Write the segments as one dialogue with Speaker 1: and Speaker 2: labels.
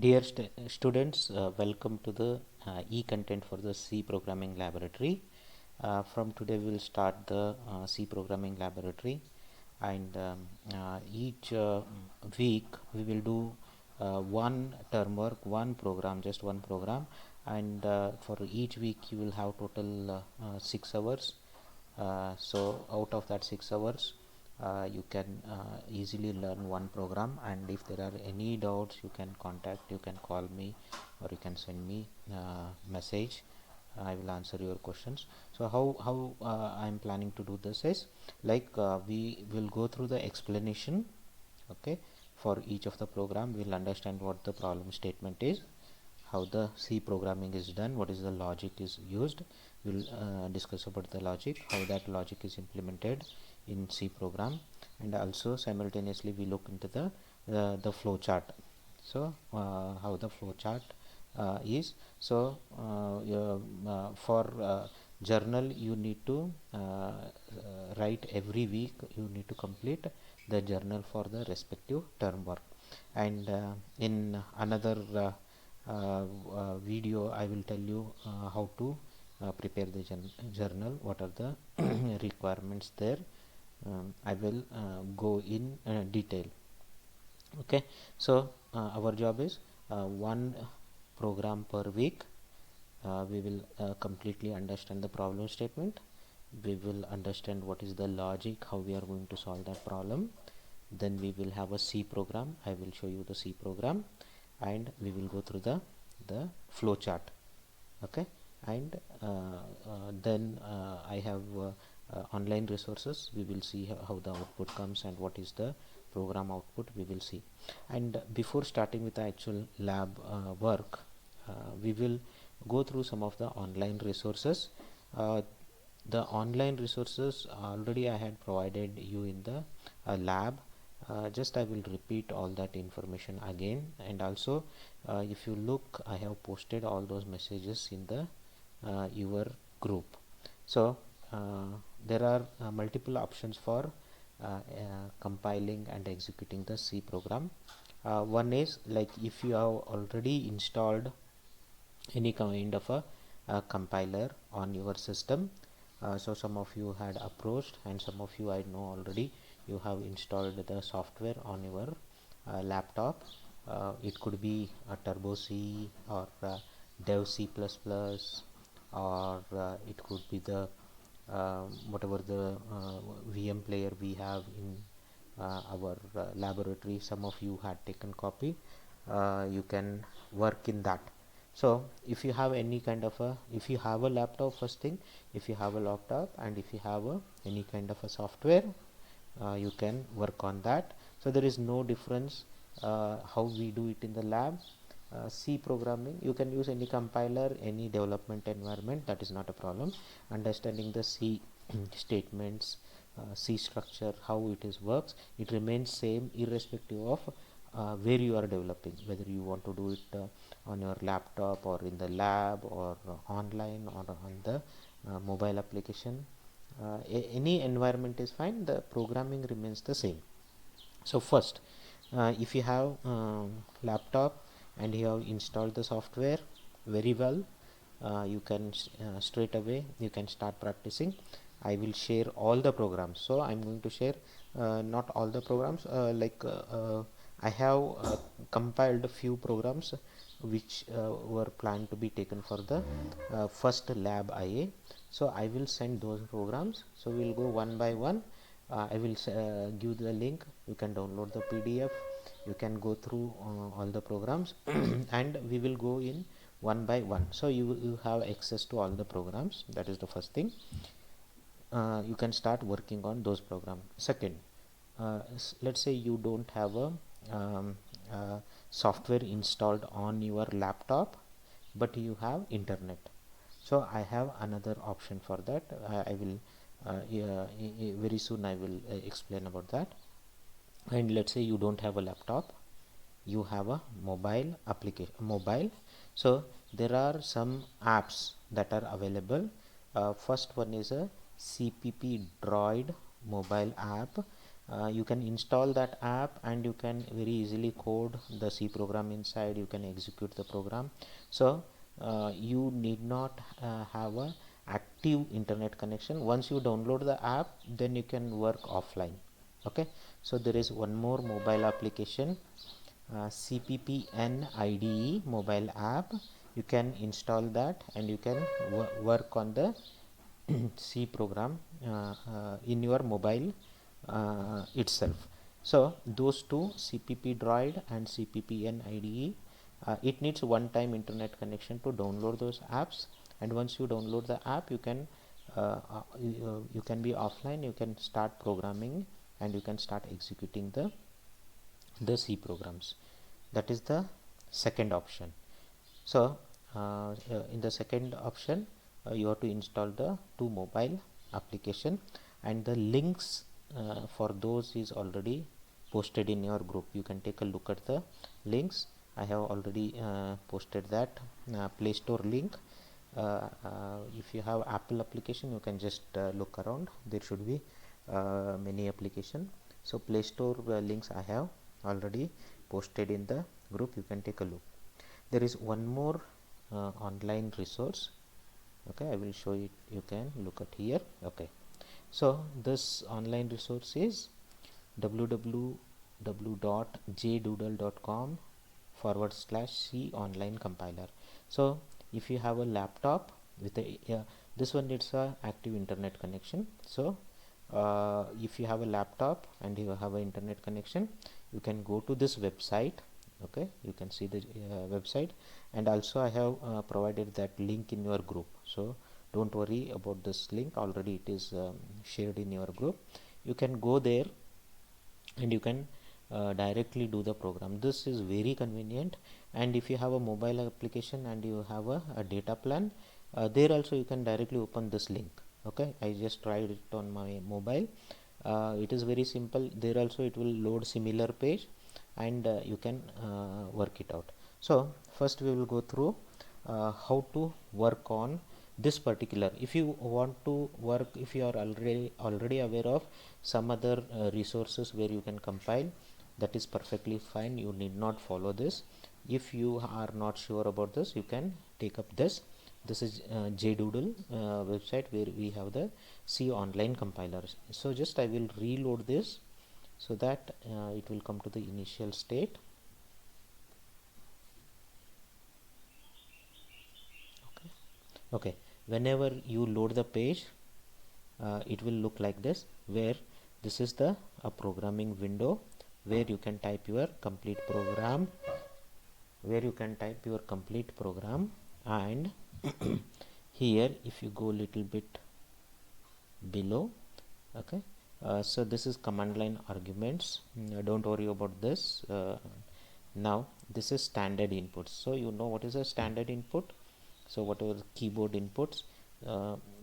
Speaker 1: Dear students, welcome to the e-content for the C programming laboratory. From today we will start the C programming laboratory, and each week we will do one term work, one program, just one program, and for each week you will have total 6 hours. So out of that 6 hours you can easily learn one program, and if there are any doubts you can contact, you can call me, or you can send me message. I will answer your questions. So how I am planning to do this is like we will go through the explanation. Okay, for each of the program we'll understand what the problem statement is, how the C programming is done, what is the logic is used. We'll discuss about the logic, how that logic is implemented in C program, and also simultaneously we look into the flow chart. So how the flow chart is. So for journal you need to write every week, you need to complete the journal for the respective term work, and in another video I will tell you how to prepare the journal, what are the requirements there. I will go in detail. Okay, so our job is one program per week. We will completely understand the problem statement, we will understand what is the logic, how we are going to solve that problem. Then we will have a C program, I will show you the C program, and we will go through the flow chart. Okay, and then I have online resources, we will see how the output comes and what is the program output, we will see. And before starting with the actual lab work, we will go through some of the online resources. The online resources already I had provided you in the lab. Just I will repeat all that information again, and also if you look, I have posted all those messages in the your group. So there are multiple options for compiling and executing the C program. One is like if you have already installed any kind of a compiler on your system. So some of you had approached, and some of you I know already you have installed the software on your laptop. It could be a Turbo C or Dev C++, or it could be the whatever the VM player we have in our laboratory. Some of you had taken copy, you can work in that. So if you have any kind of a, if you have a laptop, first thing, if you have a laptop and if you have any kind of a software, you can work on that. So there is no difference how we do it in the lab. C programming, you can use any compiler, any development environment, that is not a problem. Understanding the C statements, C structure, how it is works, it remains same irrespective of where you are developing, whether you want to do it on your laptop or in the lab or online or on the mobile application. Any environment is fine, the programming remains the same. So first, if you have laptop and you have installed the software very well, you can straight away you can start practicing. I will share all the programs, so I'm going to share not all the programs, I have compiled a few programs which were planned to be taken for the first lab IA. So I will send those programs, so we'll go one by one. I will give the link, you can download the PDF, you can go through all the programs and we will go in one by one, so you have access to all the programs. That is the first thing. You can start working on those programs. Second, let's say you don't have a software installed on your laptop, but you have internet. So I have another option for that. I will very soon I will explain about that. And let's say you don't have a laptop, you have a mobile application, mobile. So there are some apps that are available. First one is a CPP Droid mobile app. you can install that app and you can very easily code the C program inside. You can execute the program. So you need not have a active internet connection. Once you download the app, then you can work offline. Okay, so there is one more mobile application, CPPN IDE mobile app. You can install that and you can work on the C program in your mobile itself. So those two, CPP Droid and CPPN IDE, it needs one-time internet connection to download those apps. And once you download the app, you can be offline. You can start programming and you can start executing the C programs. That is the second option. So in the second option, you have to install the two mobile application, and the links for those is already posted in your group. You can take a look at the links. I have already posted that Play Store link. If you have Apple application, you can just look around. There should be many application. So Play Store links I have already posted in the group. You can take a look. There is one more online resource. Okay, I will show it. You can look at here. Okay, so this online resource is www.jdoodle.com/C online compiler. So if you have a laptop with a this one needs a active internet connection. So if you have a laptop and you have an internet connection, you can go to this website. Okay, you can see the website, and also I have provided that link in your group. So don't worry about this link, already it is shared in your group. You can go there and you can directly do the program. This is very convenient. And if you have a mobile application and you have a data plan, there also you can directly open this link. Okay, I just tried it on my mobile. It is very simple. There also it will load similar page, and you can work it out. So first we will go through how to work on this particular. If you want to work, if you are already aware of some other resources where you can compile, that is perfectly fine. You need not follow this. If you are not sure about this, you can take up this. This is JDoodle website where we have the C online compilers. So just I will reload this so that it will come to the initial state. Okay, whenever you load the page, it will look like this, where this is the programming window where you can type your complete program, and here if you go little bit below, okay, so this is command line arguments. Don't worry about this. Now this is standard inputs. So you know what is a standard input. So whatever keyboard inputs,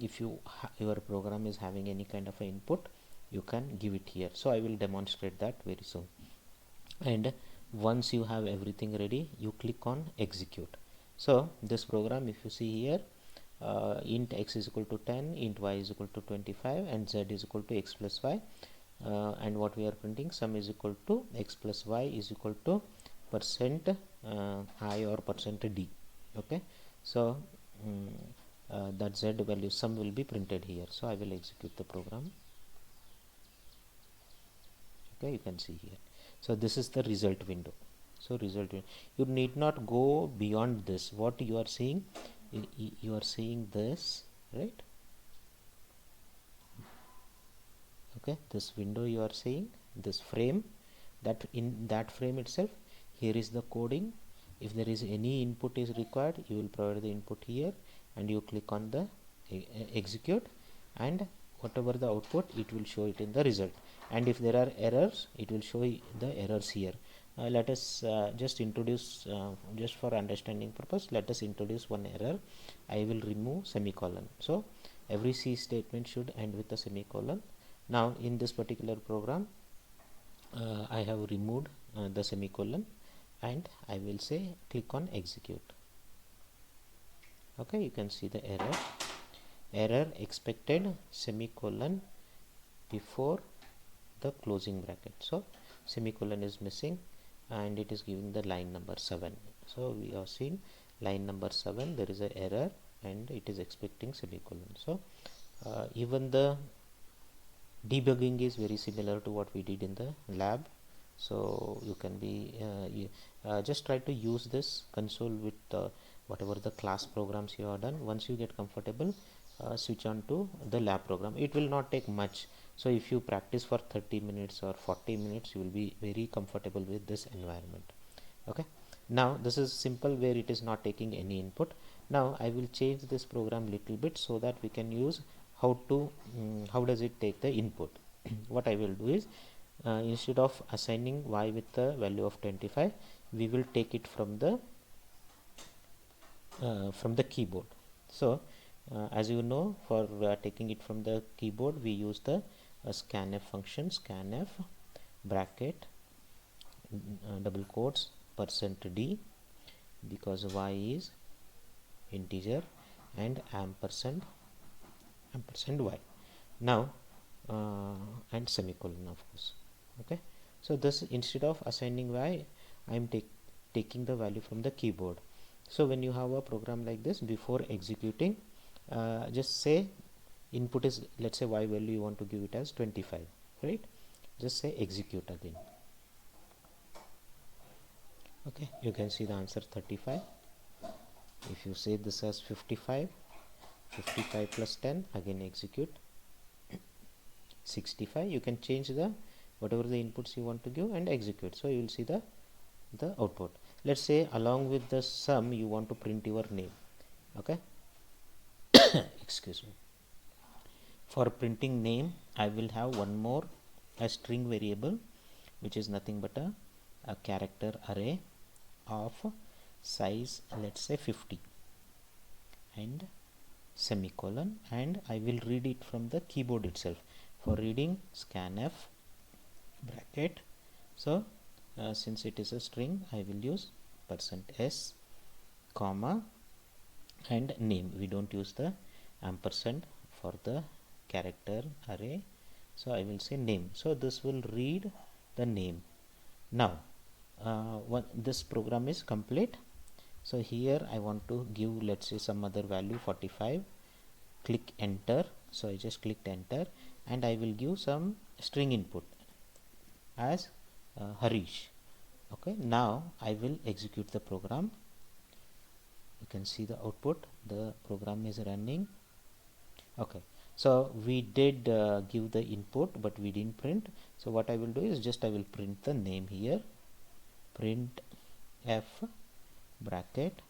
Speaker 1: if your program is having any kind of a input, you can give it here. So I will demonstrate that very soon. And once you have everything ready, you click on execute. So this program, if you see here, int x is equal to 10, int y is equal to 25, and z is equal to x plus y, and what we are printing, sum is equal to x plus y is equal to percent I or percent d. Okay, so that z value sum will be printed here. So I will execute the program. Okay, you can see here. So this is the result window. So result window, you need not go beyond this. What you are seeing, you are seeing this, right? Okay, this window you are seeing, this frame, that in that frame itself, here is the coding. If there is any input is required, you will provide the input here, and you click on the execute, and whatever the output, it will show it in the result. And if there are errors, it will show the errors here. Let us just introduce, just for understanding purpose, let us introduce one error. I will remove semicolon. So every C statement should end with a semicolon. Now in this particular program, I have removed the semicolon, and I will say click on execute. Okay, you can see the error expected semicolon before the closing bracket. So semicolon is missing and it is giving the line number 7. So we have seen line number 7, there is an error and it is expecting semicolon. So even the debugging is very similar to what we did in the lab. So you can be just try to use this console with whatever the class programs you have done. Once you get comfortable, switch on to the lab program. It will not take much. So if you practice for 30 minutes or 40 minutes, you will be very comfortable with this environment. Okay, now this is simple where it is not taking any input. Now I will change this program little bit so that we can use how does it take the input. What I will do is instead of assigning y with the value of 25, we will take it from the keyboard. So as you know, for taking it from the keyboard, we use the scanf function, scanf bracket double quotes %d, because y is integer, and ampersand y. Now and semicolon, of course. Okay, so this, instead of assigning y, I am taking the value from the keyboard. So when you have a program like this, before executing, just say input is, let's say y value you want to give it as 25, right? Just say execute again. Okay, you can see the answer 35. If you say this as 55 plus 10, again execute. 65, you can change the whatever the inputs you want to give and execute. So you will see the output. Let's say along with the sum you want to print your name. Okay, excuse me. For printing name, I will have one more, a string variable, which is nothing but a character array of size, let's say 50, and semicolon, and I will read it from the keyboard itself. For reading, scanf bracket. So since it is a string, I will use %s comma and name. We don't use the ampersand for the character array, so I will say name. So this will read the name. Now this program is complete. So here I want to give, let's say, some other value, 45. Click enter. So I just clicked enter, and I will give some string input as Harish. Okay, now I will execute the program. You can see the output, the program is running. Okay, so we did give the input, but we didn't print. So what I will do is just I will print the name here. Print f bracket,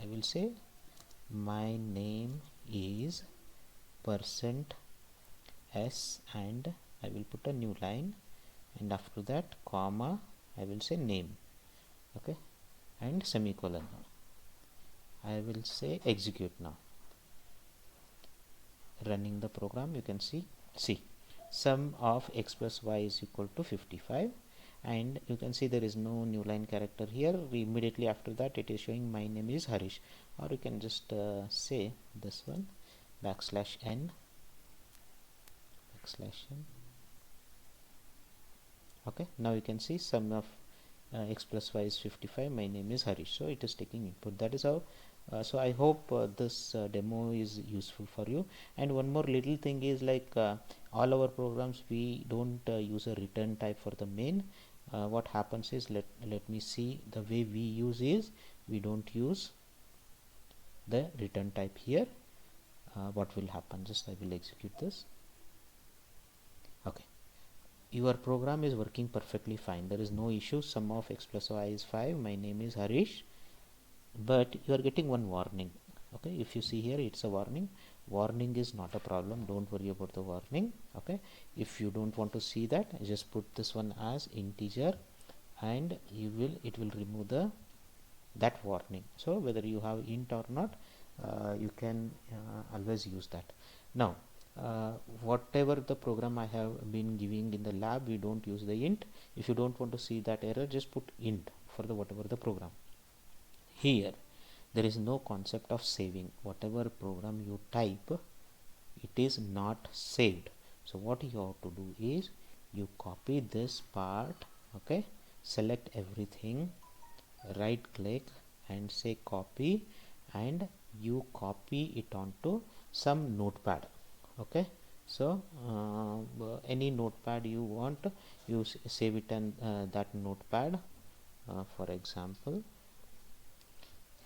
Speaker 1: I will say my name is %s, and I will put a new line, and after that comma, I will say name. Okay, and semicolon. I will say execute now. Running the program, you can see sum of x plus y is equal to 55, and you can see there is no new line character here. Immediately after that it is showing my name is Harish, or you can just say this one, \n. Okay, now you can see sum of x plus y is 55, my name is Harish. So it is taking input. That is how so I hope this demo is useful for you. And one more little thing is, like all our programs, we don't use a return type for the main. What happens is, let me see, the way we use is, we don't use the return type here. What will happen, just I will execute this. Okay, your program is working perfectly fine, there is no issue. Sum of x plus y is 5, my name is Harish, but you are getting one warning. Okay, if you see here, it's a warning. Warning is not a problem, don't worry about the warning. Okay, if you don't want to see that, just put this one as integer, and it will remove that warning. So whether you have int or not, you can always use that. Now whatever the program I have been giving in the lab, we don't use the int. If you don't want to see that error, just put int for the whatever the program. Here there is no concept of saving. Whatever program you type, it is not saved. So what you have to do is you copy this part, okay, select everything, right click and say copy, and you copy it onto some notepad. Okay, so any notepad you want, you save it in that notepad. For example,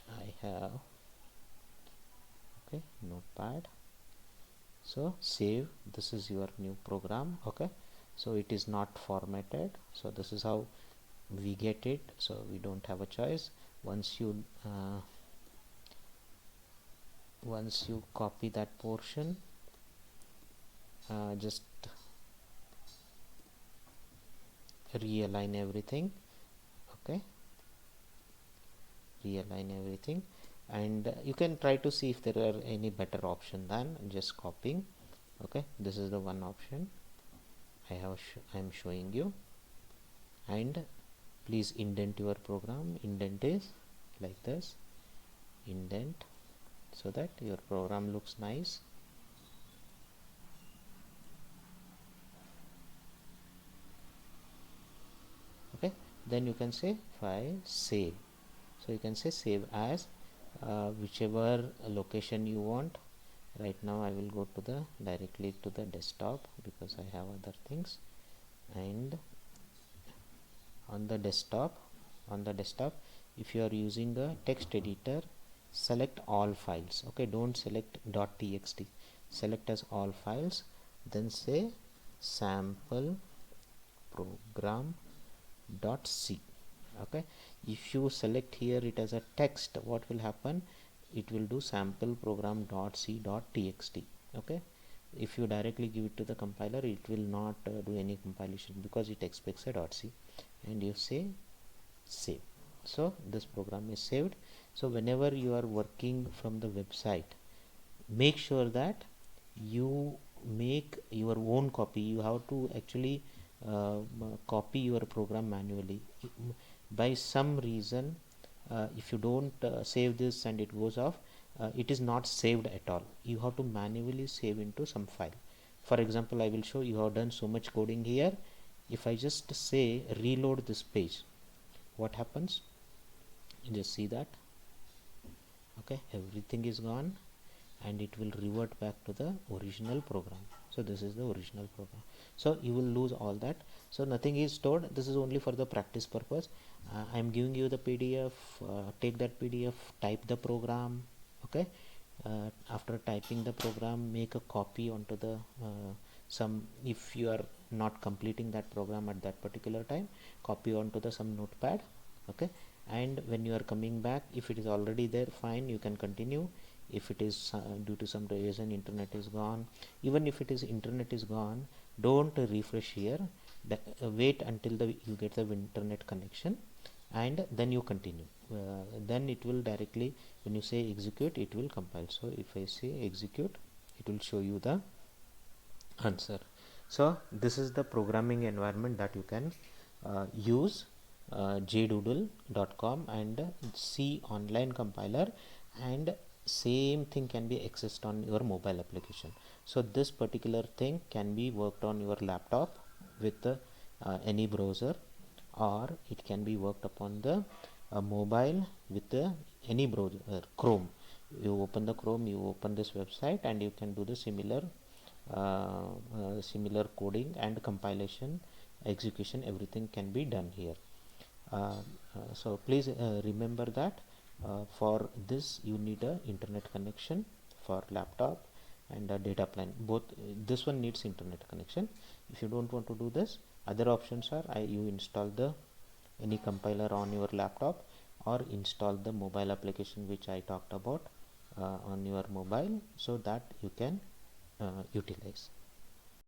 Speaker 1: I have, okay, notepad. So save, this is your new program. Okay, so it is not formatted, so this is how we get it, so we don't have a choice. Once you copy that portion, just realign everything. Okay, realign everything, and you can try to see if there are any better option than just copying. Okay, this is the one option I am showing you. And please indent your program. Indent is like this, indent, so that your program looks nice. Okay, then you can say file save. So you can say save as whichever location you want. Right now I will go to the directly to the desktop because I have other things. And on the desktop, if you are using a text editor, select all files. Okay, don't select .txt, select as all files, then say sample program .c. Okay, if you select here it as a text, what will happen, it will do sample program .c.txt. okay, if you directly give it to the compiler, it will not do any compilation because it expects a .c, and you say save. So this program is saved. So whenever you are working from the website, make sure that you make your own copy. You have to actually copy your program manually. By some reason, if you don't save this and it goes off, it is not saved at all. You have to manually save into some file. For example, I will show you have done so much coding here. If I just say reload this page, what happens? You just see that, okay, everything is gone and it will revert back to the original program. So this is the original program, so you will lose all that. So nothing is stored. This is only for the practice purpose. I am giving you the PDF. Take that PDF, type the program. Okay, after typing the program, make a copy onto the some, if you are not completing that program at that particular time, copy onto the some notepad. Okay, and when you are coming back, if it is already there, fine, you can continue. If it is due to some reason internet is gone, even if it is internet is gone, don't refresh here. Wait until you get the internet connection, and then you continue. Then it will directly, when you say execute, it will compile. So if I say execute, it will show you the answer. So this is the programming environment that you can use, jdoodle.com and C online compiler, and same thing can be accessed on your mobile application. So this particular thing can be worked on your laptop with any browser, or it can be worked upon the mobile with any browser, Chrome. You open the Chrome, you open this website, and you can do the similar coding and compilation, execution, everything can be done here. So please remember that for this you need a internet connection for laptop and a data plan. Both, this one needs internet connection. If you don't want to do this, other options are you install the any compiler on your laptop, or install the mobile application which I talked about on your mobile, so that you can utilize.